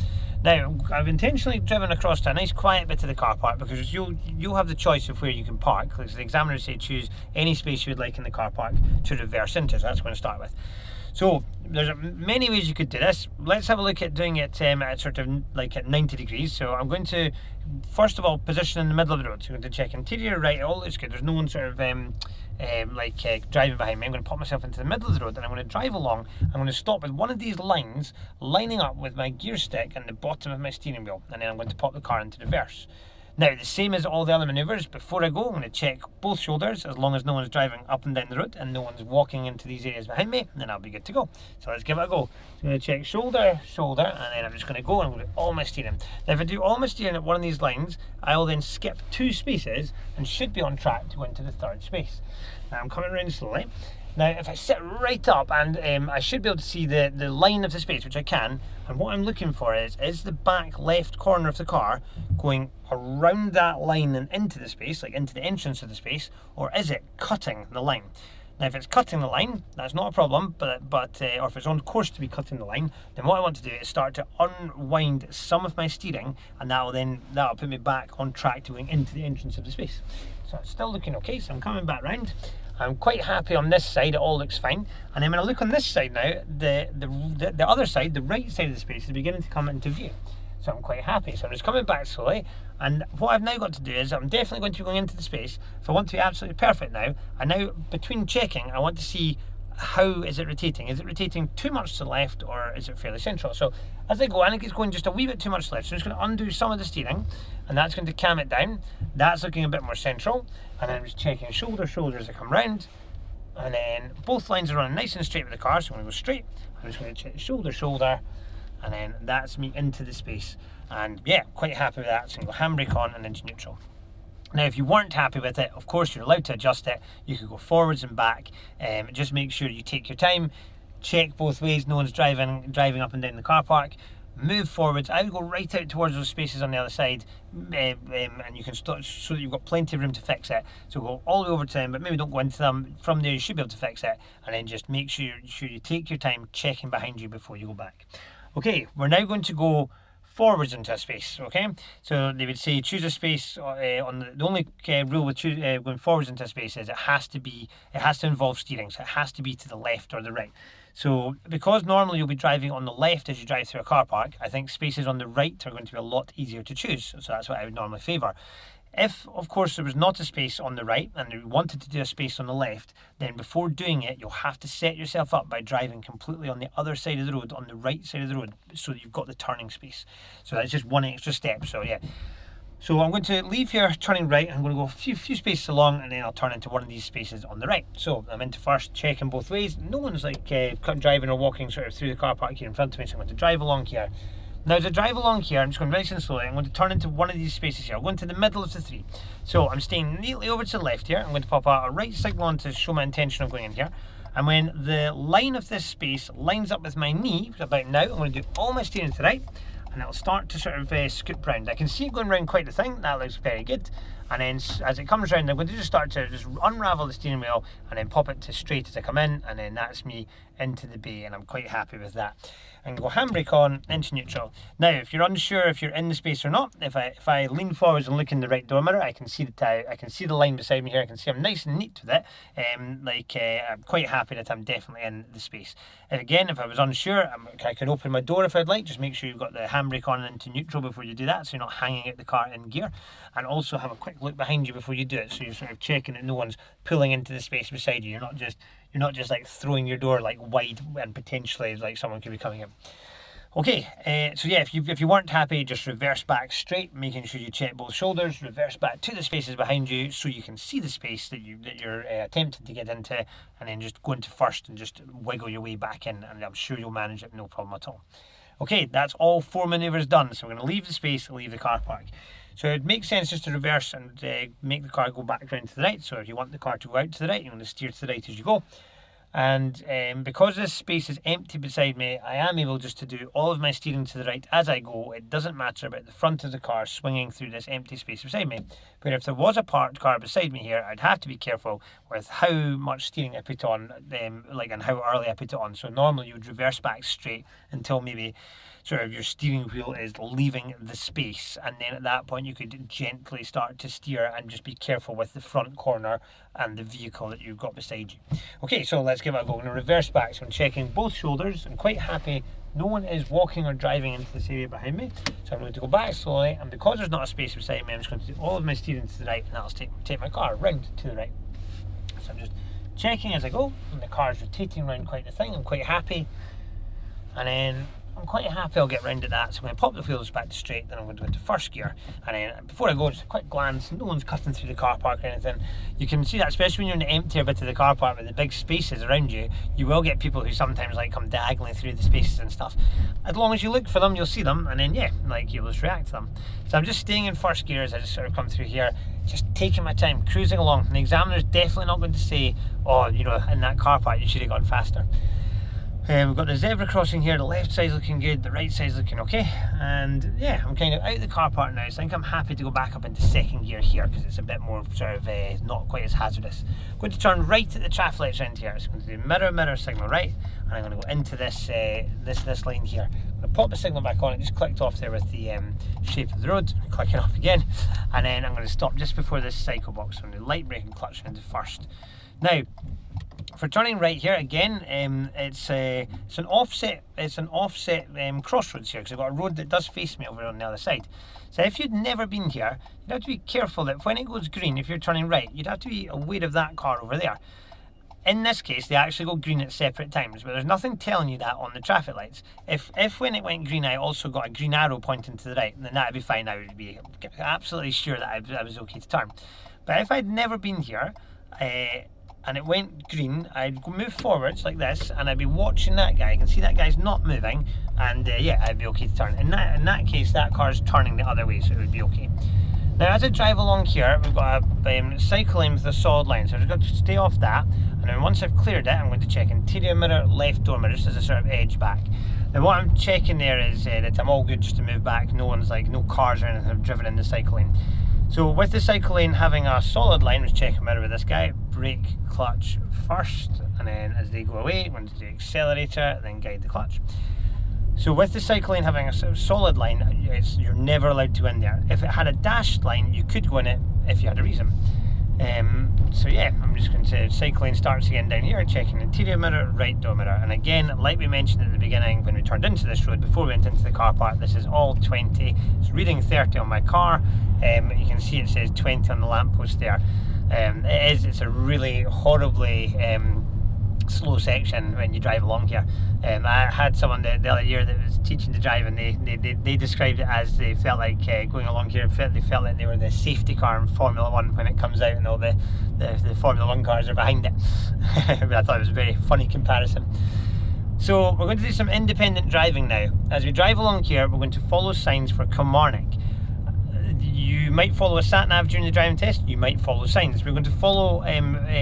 Now, I've intentionally driven across to a nice quiet bit of the car park because you'll have the choice of where you can park. Because the examiners say choose any space you would like in the car park to reverse into, so that's what I'm going to start with. So there's many ways you could do this. Let's have a look at doing it at sort of like at 90 degrees. So I'm going to first of all position in the middle of the road. So I'm going to check interior right, all looks good. There's no one sort of driving behind me. I'm going to pop myself into the middle of the road and I'm going to drive along. I'm going to stop with one of these lines lining up with my gear stick and the bottom of my steering wheel, and then I'm going to pop the car into reverse. Now, the same as all the other manoeuvres, before I go, I'm going to check both shoulders, as long as no one's driving up and down the road and no one's walking into these areas behind me, then I'll be good to go. So let's give it a go. So I'm going to check shoulder, shoulder, and then I'm just going to go and I'm going to do all my steering. Now, if I do all my steering at one of these lines, I'll then skip 2 spaces and should be on track to go into the 3rd space. Now, I'm coming around slowly. Now, if I sit right up and I should be able to see the line of the space, which I can, and what I'm looking for is the back left corner of the car going around that line and into the space, like into the entrance of the space, or is it cutting the line? Now, if it's cutting the line, that's not a problem, or if it's on course to be cutting the line, then what I want to do is start to unwind some of my steering, and that'll put me back on track to going into the entrance of the space. So it's still looking okay, so I'm coming back round. I'm quite happy on this side, it all looks fine. And then when I look on this side now, the other side, the right side of the space is beginning to come into view. So I'm quite happy. So I'm just coming back slowly. And what I've now got to do is I'm definitely going to be going into the space. If I want to be absolutely perfect now, and now between checking, I want to see how is it rotating. Is it rotating too much to the left or is it fairly central? So as I go, I think it's going just a wee bit too much left. So I'm just going to undo some of the steering and that's going to cam it down. That's looking a bit more central. And then I'm just checking shoulder, shoulder as I come round. And then both lines are running nice and straight with the car. So I'm going to go straight. I'm just going to check shoulder, shoulder. And then that's me into the space. And yeah, quite happy with that. So I'm going to go handbrake on and into neutral. Now, if you weren't happy with it, of course, you're allowed to adjust it. You could go forwards and back. Just make sure you take your time, check both ways. No one's driving up and down the car park. move forwards. I would go right out towards those spaces on the other side, and you can start so that you've got plenty of room to fix it. So go all the way over to them, but maybe don't go into them. From there you should be able to fix it, and then just make sure you take your time checking behind you before you go back. Okay, we're now going to go forwards into a space. Okay, so they would say choose a space. On the only rule with going forwards into a space is it has to involve steering, so it has to be to the left or the right. So because normally you'll be driving on the left as you drive through a car park, I think spaces on the right are going to be a lot easier to choose. So that's what I would normally favour. If, of course, there was not a space on the right and you wanted to do a space on the left, then before doing it, you'll have to set yourself up by driving completely on the other side of the road, on the right side of the road, so that you've got the turning space. So that's just one extra step. So yeah. So I'm going to leave here turning right. I'm going to go a few spaces along, and then I'll turn into one of these spaces on the right. So I'm into first, checking both ways. No one's like driving or walking sort of through the car park here in front of me, so I'm going to drive along here. Now as I drive along here, I'm just going nice and slowly. I'm going to turn into one of these spaces here. I'll go into the middle of the three. So I'm staying neatly over to the left here. I'm going to pop out a right signal on to show my intention of going in here. And when the line of this space lines up with my knee, which about now, I'm going to do all my steering to the right, and it'll start to sort of scoop round. I can see it going round quite a thing. That looks very good. And then as it comes round, I'm going to just start to just unravel the steering wheel and then pop it to straight as I come in, and then that's me into the bay, and I'm quite happy with that. And go handbrake on into neutral. Now, if you're unsure if you're in the space or not, if I lean forwards and look in the right door mirror, I can see the line beside me here. I can see I'm nice and neat with it. I'm quite happy that I'm definitely in the space. And again, if I was unsure, I can open my door if I'd like. Just make sure you've got the handbrake on into neutral before you do that, so you're not hanging out the car in gear. And also have a quick look behind you before you do it, so you're sort of checking that no one's pulling into the space beside you. You're not just like throwing your door like wide and potentially like someone could be coming in. Okay, so yeah, if you weren't happy, just reverse back straight, making sure you check both shoulders, reverse back to the spaces behind you so you can see the space that you're attempting to get into, and then just go into first and just wiggle your way back in, and I'm sure you'll manage it no problem at all. Okay, that's all 4 manoeuvres done, so we're going to leave the space, leave the car park. So it makes sense just to reverse and make the car go back round to the right. So if you want the car to go out to the right, you want to steer to the right as you go. And because this space is empty beside me, I am able just to do all of my steering to the right as I go. It doesn't matter about the front of the car swinging through this empty space beside me. But if there was a parked car beside me here, I'd have to be careful with how much steering I put on, and how early I put it on. So normally you would reverse back straight until maybe sort of your steering wheel is leaving the space, and then at that point you could gently start to steer and just be careful with the front corner and the vehicle that you've got beside you. Okay, so let's give it a go. I'm going to reverse back, so I'm checking both shoulders. I'm quite happy no one is walking or driving into this area behind me, so I'm going to go back slowly, and because there's not a space beside me, I'm just going to do all of my steering to the right, and that'll take my car round to the right. So I'm just checking as I go, and the car's rotating around quite a thing. I'm quite happy, and then I'm quite happy I'll get round at that. So I'm going to pop the wheels back to straight, then I'm going to go into first gear, and then before I go, just a quick glance. No one's cutting through the car park or anything. You can see that, especially when you're in the emptier bit of the car park with the big spaces around you, you will get people who sometimes like come diagonally through the spaces and stuff. As long as you look for them, you'll see them, and then yeah, like you'll just react to them. So I'm just staying in first gear as I just sort of come through here, just taking my time, cruising along. And the examiner's definitely not going to say, oh, you know, in that car park you should have gone faster. We've got the zebra crossing here, the left side's looking good, the right side's looking okay, and yeah, I'm kind of out of the car park now, so I think I'm happy to go back up into second gear here because it's a bit more sort of not quite as hazardous. I'm going to turn right at the traffic lights around here, so I'm going to do mirror signal right, and I'm going to go into this this lane here. I'm going to pop the signal back on. It just clicked off there with the shape of the road. Click it off again, and then I'm going to stop just before this cycle box. So I'm going to light brake and clutch into first. Now, for turning right here again, it's an offset crossroads here, because I've got a road that does face me over on the other side. So if you'd never been here, you'd have to be careful that when it goes green, if you're turning right, you'd have to be aware of that car over there. In this case, they actually go green at separate times, but there's nothing telling you that on the traffic lights. If when it went green, I also got a green arrow pointing to the right, then that'd be fine. I would be absolutely sure that I was okay to turn. But if I'd never been here, and it went green, I'd move forwards like this, and I'd be watching that guy. I can see that guy's not moving, and yeah, I'd be okay to turn. In that case, that car's turning the other way, so it would be okay. Now, as I drive along here, we've got a cycle lane with a solid line, so I've just got to stay off that, and then once I've cleared it, I'm going to check interior mirror, left door mirror, just as a sort of edge back. Now what I'm checking there is that I'm all good just to move back. No cars or anything have driven in the cycle lane. So with the cycle lane having a solid line, let's check a mirror with this guy. Brake, clutch first, and then as they go away, I'm going to do accelerator, then guide the clutch. So with the cycle lane having a solid line, you're never allowed to go in there. If it had a dashed line, you could go in it if you had a reason. So yeah, I'm just going to cycle lane starts again down here, checking interior mirror, right door mirror. And again, like we mentioned at the beginning when we turned into this road, before we went into the car park, this is all 20. It's reading 30 on my car. You can see it says 20 on the lamppost there. It's a really horribly slow section when you drive along here. I had someone the other year that was teaching to drive, and they described it as they felt like going along here, they felt like they were the safety car in Formula 1 when it comes out and all the Formula 1 cars are behind it. But I thought it was a very funny comparison. So we're going to do some independent driving now. As we drive along here, we're going to follow signs for Kilmarnock. You might follow a sat-nav during the driving test, you might follow signs. We're going to follow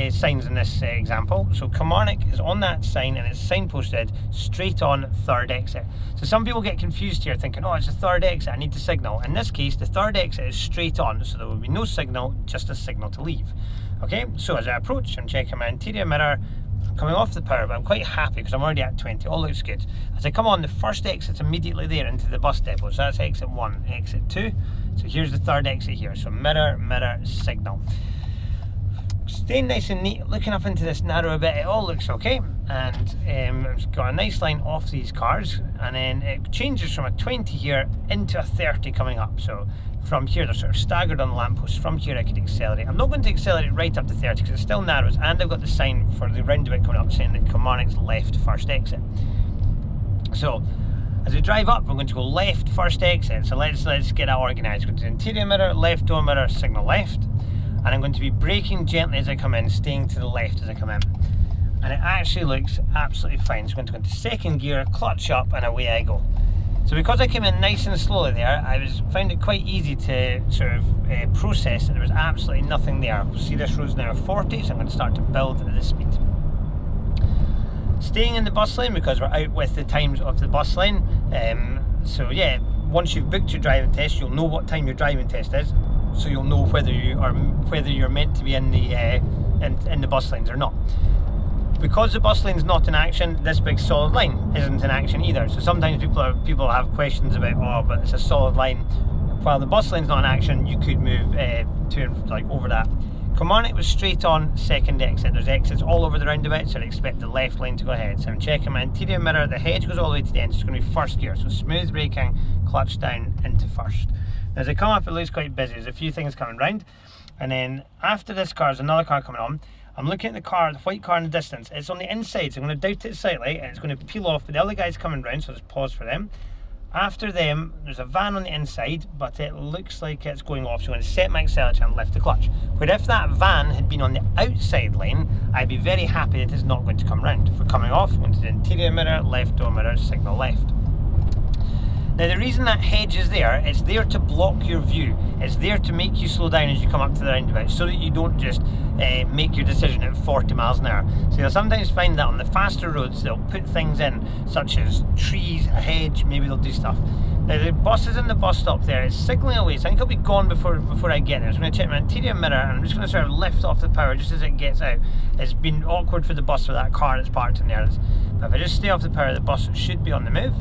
signs in this example. So Kilmarnock is on that sign and it's signposted straight on third exit. So some people get confused here thinking, oh, it's a third exit, I need to signal. In this case, the third exit is straight on, so there will be no signal, just a signal to leave. Okay, so as I approach, I'm checking my interior mirror, I'm coming off the power, but I'm quite happy because I'm already at 20, all looks good. As I come on, the first exit's immediately there into the bus depot, so that's exit 1, exit 2. So here's the third exit here, so mirror, mirror, signal. Staying nice and neat, looking up into this narrow bit, it all looks okay. And it's got a nice line off these cars, and then it changes from a 20 here into a 30 coming up. So from here, they're sort of staggered on the lamppost. From here I could accelerate. I'm not going to accelerate right up to 30 because it still narrows, and I've got the sign for the roundabout coming up saying that Kilmarnock's left first exit. So as we drive up, we're going to go left first exit. So let's get that organised. Going to interior mirror, left door mirror, signal left. And I'm going to be braking gently as I come in, staying to the left as I come in. And it actually looks absolutely fine. So I'm going to go into second gear, clutch up, and away I go. So because I came in nice and slowly there, I found it quite easy to sort of process that there was absolutely nothing there. See, this road's now 40, so I'm going to start to build at this speed. Staying in the bus lane because we're out with the times of the bus lane. So yeah, once you've booked your driving test, you'll know what time your driving test is, so you'll know whether you're meant to be in the bus lanes or not. Because the bus lane's not in action, this big solid line isn't in action either. So sometimes people have questions about, oh, but it's a solid line. While the bus lane's not in action, you could move over that. Kilmarnock was straight on second exit. There's exits all over the roundabout, so I'd expect the left lane to go ahead. So I'm checking my interior mirror, the hedge goes all the way to the end, so it's going to be first gear. So smooth braking, clutch down into first. As I come up, it looks quite busy. There's a few things coming round. And then after this car, there's another car coming on. I'm looking at the car, the white car in the distance. It's on the inside, so I'm going to doubt it slightly, and it's going to peel off, but the other guy's coming round, so just pause for them. After them, there's a van on the inside, but it looks like it's going off, so I'm going to set my accelerator and lift the clutch. Where if that van had been on the outside lane, I'd be very happy that it's not going to come round. For coming off, I'm going to the interior mirror, left door mirror, signal left. Now the reason that hedge is there, it's there to block your view. It's there to make you slow down as you come up to the roundabout, so that you don't just make your decision at 40 miles an hour. So you'll sometimes find that on the faster roads, they'll put things in, such as trees, a hedge, maybe they'll do stuff. Now the bus is in the bus stop there, it's signalling away, so I think it'll be gone before I get there. So I'm going to check my interior mirror, and I'm just going to sort of lift off the power just as it gets out. It's been awkward for the bus with that car that's parked in there. But if I just stay off the power, the bus should be on the move.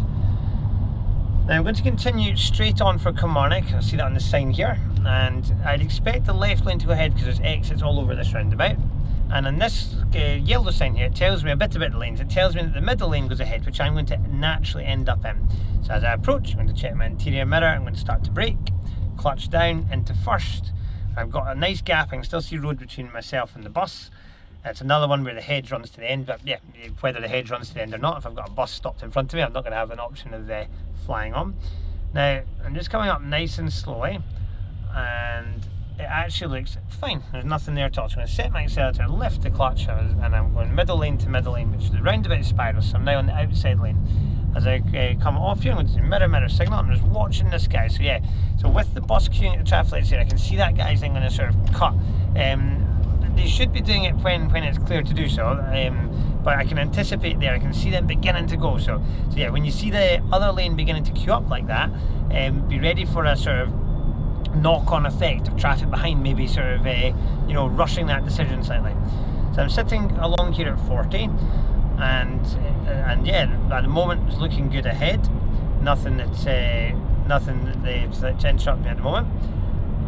Now I'm going to continue straight on for Kilmarnock. I see that on the sign here, and I'd expect the left lane to go ahead because there's exits all over this roundabout. And on this yellow sign here, it tells me a bit about the lanes. It tells me that the middle lane goes ahead, which I'm going to naturally end up in. So as I approach, I'm going to check my interior mirror, I'm going to start to brake, clutch down into first. I've got a nice gap, I can still see road between myself and the bus. It's another one where the hedge runs to the end, but yeah, whether the hedge runs to the end or not, if I've got a bus stopped in front of me, I'm not going to have an option of flying on. Now, I'm just coming up nice and slowly, and it actually looks fine. There's nothing there at all. So I'm going to set my accelerator, lift the clutch, and I'm going middle lane to middle lane, which is the roundabout spiral, so I'm now on the outside lane. As I come off here, I'm going to do mirror, mirror, signal. I'm just watching this guy. So yeah, so with the bus queuing at the traffic lights here, I can see that guy's then going to sort of cut. They should be doing it when it's clear to do so. but I can anticipate there, I can see them beginning to go. So yeah, when you see the other lane beginning to queue up like that, be ready for a sort of knock-on effect of traffic behind, maybe sort of you know, rushing that decision slightly. So I'm sitting along here at 40, and yeah, at the moment it's looking good ahead. Nothing that's interrupt me at the moment.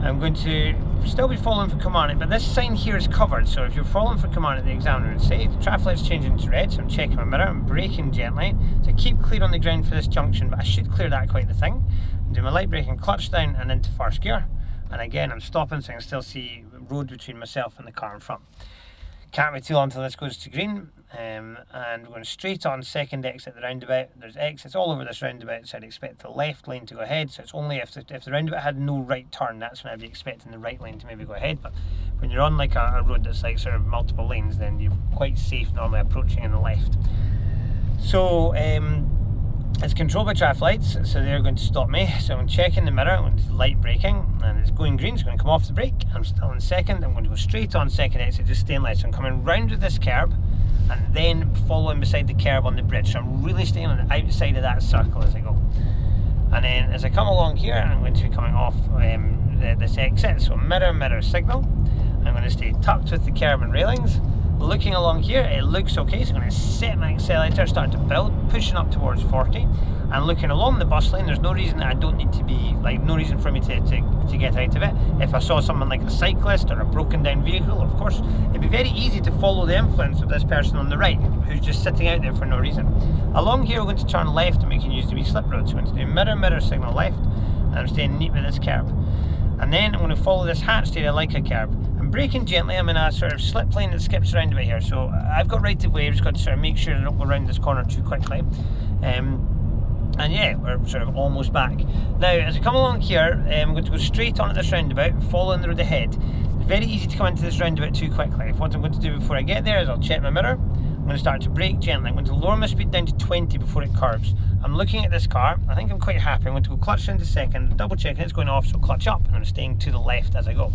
I'm going to still be following for Kilmarnock, but this sign here is covered, so if you're following for Kilmarnock, the examiner would say the traffic light's changing to red, so I'm checking my mirror, I'm braking gently to keep clear on the ground for this junction, but I should clear that quite the thing. I'm doing my light braking, clutch down and into first gear, and again I'm stopping so I can still see road between myself and the car in front. Can't wait too long until this goes to green, and we're going straight on second exit at the roundabout. There's exits all over this roundabout, so I'd expect the left lane to go ahead. So it's only if the roundabout had no right turn, that's when I'd be expecting the right lane to maybe go ahead. But when you're on like a road that's like sort of multiple lanes, then you're quite safe normally approaching in the left. So it's controlled by traffic lights, so they're going to stop me. So I'm checking the mirror, I'm going to light braking, and it's going green, so I'm going to come off the brake. I'm still in second, I'm going to go straight on second exit, just staying left. So I'm coming round with this curb, and then following beside the curb on the bridge. So I'm really staying on the outside of that circle as I go. And then as I come along here, I'm going to be coming off this exit. So mirror signal. I'm going to stay tucked with the curb and railings. Looking along here, it looks okay, so I'm going to set my accelerator, start to build, pushing up towards 40, and looking along the bus lane, there's no reason that I don't need to be, like, no reason for me to get out of it. If I saw someone like a cyclist or a broken down vehicle, of course, it'd be very easy to follow the influence of this person on the right, who's just sitting out there for no reason. Along here, we're going to turn left and we can use the wee slip road, so we're going to do mirror signal left, and I'm staying neat with this curb. And then I'm going to follow this hatched area like a curb. I'm braking gently, I'm in a sort of slip lane that skips around about here, so I've got right of way, I've just got to sort of make sure I don't go around this corner too quickly. And yeah, we're sort of almost back. Now, as I come along here, I'm going to go straight on at this roundabout, following the road ahead. It's very easy to come into this roundabout too quickly. What I'm going to do before I get there is I'll check my mirror. I'm going to start to brake gently. I'm going to lower my speed down to 20 before it curves. I'm looking at this car, I think I'm quite happy. I'm going to go clutch into second, double checking it's going off, so clutch up, and I'm staying to the left as I go.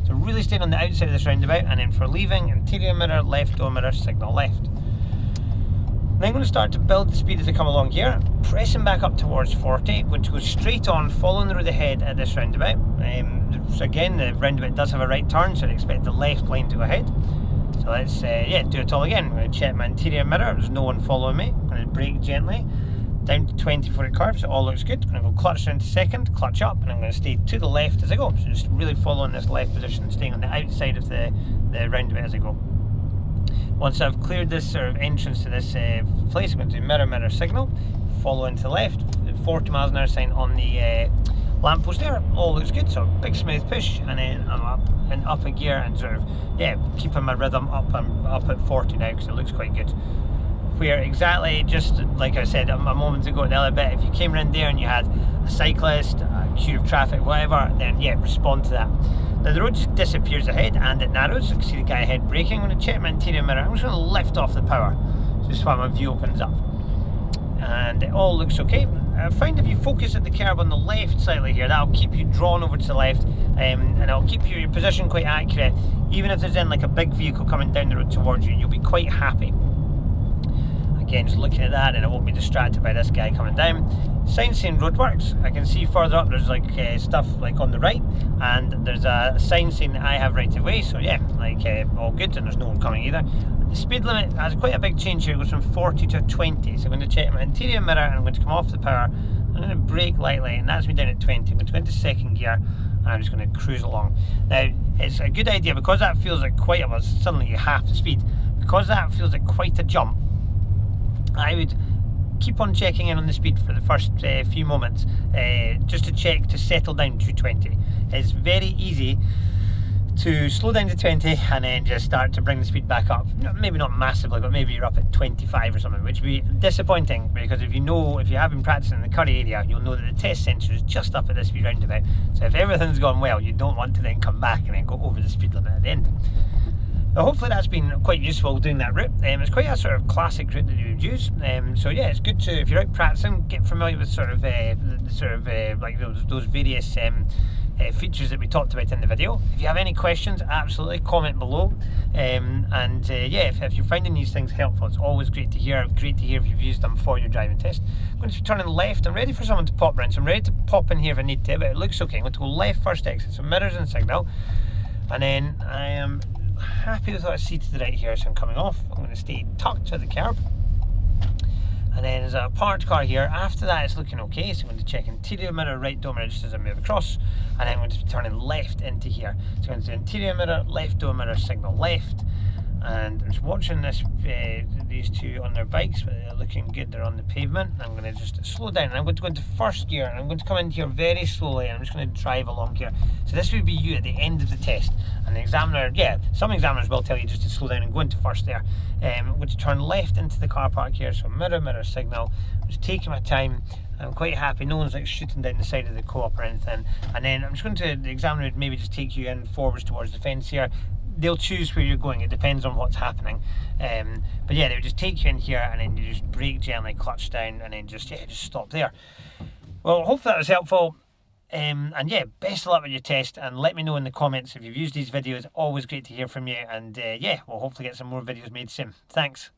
So really staying on the outside of this roundabout, and then for leaving, interior mirror, left door mirror, signal left. Then I'm going to start to build the speed as I come along here, pressing back up towards 40, going to go straight on, following the road ahead at this roundabout. So again, the roundabout does have a right turn, so I'd expect the left lane to go ahead. So let's yeah, do it all again. I'm going to check my interior mirror, there's no one following me. I'm going to brake gently, down to 20 before it curves, it all looks good. I'm going to go clutch into second, clutch up, and I'm going to stay to the left as I go. So just really following this left position, staying on the outside of the roundabout as I go. Once I've cleared this sort of entrance to this place, I'm going to do mirror signal, follow into the left, 40 miles an hour sign on the lamppost there, all looks good, so big smooth push, and then I'm up a gear and sort of, yeah, keeping my rhythm up. I'm up at 40 now because it looks quite good. Where exactly, just like I said a moment ago in the other bit, if you came around there and you had a cyclist, a queue of traffic, whatever, then yeah, respond to that. Now the road just disappears ahead and it narrows, so you can see the guy ahead braking. I'm going to check my interior mirror, I'm just going to lift off the power, just while my view opens up. And it all looks okay. I find if you focus at the curb on the left slightly here, that'll keep you drawn over to the left, and it'll keep your position quite accurate. Even if there's then like a big vehicle coming down the road towards you, you'll be quite happy. Again, just looking at that, and I won't be distracted by this guy coming down. Sign saying roadworks. I can see further up there's like stuff like on the right, and there's a sign saying that I have right of way, so yeah, like all good, and there's no one coming either. The speed limit has quite a big change here, it goes from 40 to 20, so I'm going to check my interior mirror and I'm going to come off the power. I'm going to brake lightly, and that's me down at 20. I'm going to go into second gear, and I'm just going to cruise along. Now, it's a good idea, because that feels like quite a, well, suddenly you half the speed, because that feels like quite a jump, I would keep on checking in on the speed for the first few moments, just to check to settle down to 20. It's very easy to slow down to 20 and then just start to bring the speed back up. Maybe not massively, but maybe you're up at 25 or something, which would be disappointing, because if you have been practicing in the Currie area, you'll know that the test centre is just up at this wee roundabout. So if everything's gone well, you don't want to then come back and then go over the speed limit at the end. Now, hopefully that's been quite useful doing that route. It's quite a sort of classic route that you would use. So yeah, it's good to, if you're out practicing, get familiar with sort of like those various features that we talked about in the video. If you have any questions, absolutely comment below. Yeah, if you're finding these things helpful, it's always great to hear. Great to hear if you've used them for your driving test. I'm going to be turning left. I'm ready for someone to pop round, so I'm ready to pop in here if I need to, but it looks okay. I'm going to go left first exit, so mirrors and signal, and then I am happy with what I see to the right here, so I'm coming off. I'm going to stay tucked to the curb. And then there's a parked car here. After that, it's looking okay. So I'm going to check interior mirror, right door mirror just as I move across. And then I'm going to be turning left into here. So I'm going to do interior mirror, left door mirror, signal left. And I'm just watching these two on their bikes, but they're looking good. They're on the pavement. I'm going to just slow down. And I'm going to go into first gear. And I'm going to come in here very slowly. And I'm just going to drive along here. So this would be you at the end of the test. And the examiner, yeah, some examiners will tell you just to slow down and go into first there. I'm going to turn left into the car park here. So mirror, mirror, signal. I'm just taking my time. I'm quite happy. No one's like shooting down the side of the co-op or anything. And then I'm just going to, the examiner would maybe just take you in forwards towards the fence here. They'll choose where you're going. It depends on what's happening. But yeah, they would just take you in here and then you just brake gently, clutch down, and then just stop there. Well, hopefully that was helpful. And yeah, best of luck with your test, and let me know in the comments if you've used these videos. Always great to hear from you, and yeah, we'll hopefully get some more videos made soon. Thanks.